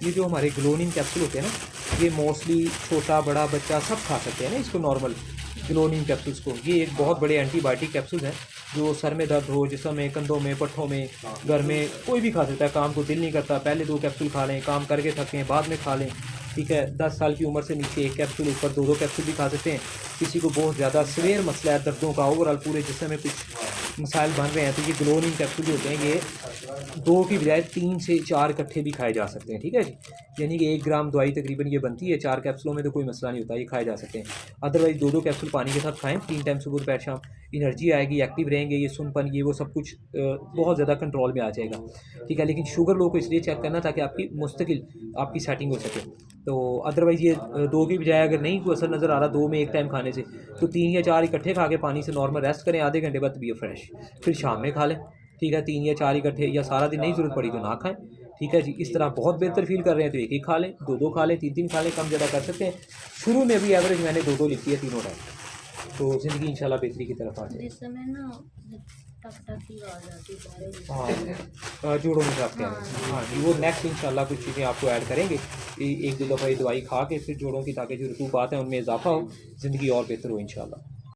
ये जो हमारे ग्लोनिन कैप्सूल होते हैं ना, ये मोस्टली छोटा बड़ा बच्चा सब खा सकते हैं ना इसको, नॉर्मल ग्लोनिन कैप्सूल्स को। ये एक बहुत बड़े एंटीबायोटिक कैप्सूल हैं जो सर में दर्द हो, जिस्म में, कंधों में, पट्ठों में, घर में कोई भी खा सकता है। काम को दिल नहीं करता, पहले 2 कैप्सूल खा लें, काम करके थकें बाद में खा लें, ठीक है। 10 साल की उम्र से नीचे 1 कैप्सूल, ऊपर 2-2 कैप्सूल भी खा सकते हैं। किसी को बहुत ज़्यादा सीवियर मसला है दर्दों का, ओवरऑल पूरे जिस्म में कुछ मसाइल बन रहे हैं, तो ये ग्लोनिन कैप्सूल जो होते हैं ये 2 की बजाय 3 से 4 इकट्ठे भी खाए जा सकते हैं, ठीक है जी। यानी कि 1 ग्राम दवाई तकरीबन ये बनती है, 4 कैप्सूलों में तो कोई मसला नहीं होता, ये खाए जा सकते हैं। अदरवाइज़ 2-2 कैप्सूल पानी के साथ खाएँ 3 टाइम, सुबह दोपहर शाम। एनर्जी आएगी, एक्टिव रहेंगे, ये सुनपन ये वो सब कुछ बहुत ज़्यादा कंट्रोल में आ जाएगा, ठीक है। लेकिन शुगर लो को इसलिए चेक करना ताकि आपकी मुस्तकिल आपकी सेटिंग हो सके। तो अदरवाइज़ ये 2 की बजाय अगर नहीं कोई असर नज़र आ रहा 2 में 1 टाइम खाने से, तो 3 या 4 इकट्ठे खा के पानी से नॉर्मल रेस्ट करें, आधे घंटे बाद तबीयत फ्रेश, फिर शाम में खा लें, ठीक है। 3 या 4 इकट्ठे, या सारा दिन नहीं ज़रूरत पड़ी तो ना खाएं, ठीक है जी। इस तरह बहुत बेहतर फील कर रहे हैं तो 1-1 खा लें, 2-2 खा लें, 3-3 खा लें, कम ज़्यादा कर सकते हैं। शुरू में भी एवरेज मैंने 2-2 लिखी है तीनों टाइम, तो ज़िंदगी इंशाल्लाह बेहतरी की तरफ आ जाएगी। जिस समय ना टक टक की आवाज़ आती है। हाँ, जोड़ों में दर्द हाँ हैं, हाँ जी। वो नेक्स्ट इंशाल्लाह कुछ चीज़ें आपको ऐड करेंगे 1-2 दफ़ा ये दवाई खा के, फिर जोड़ों की ताकि जो रसूख आते हैं उनमें इजाफा हो, ज़िंदगी और बेहतर हो इंशाल्लाह।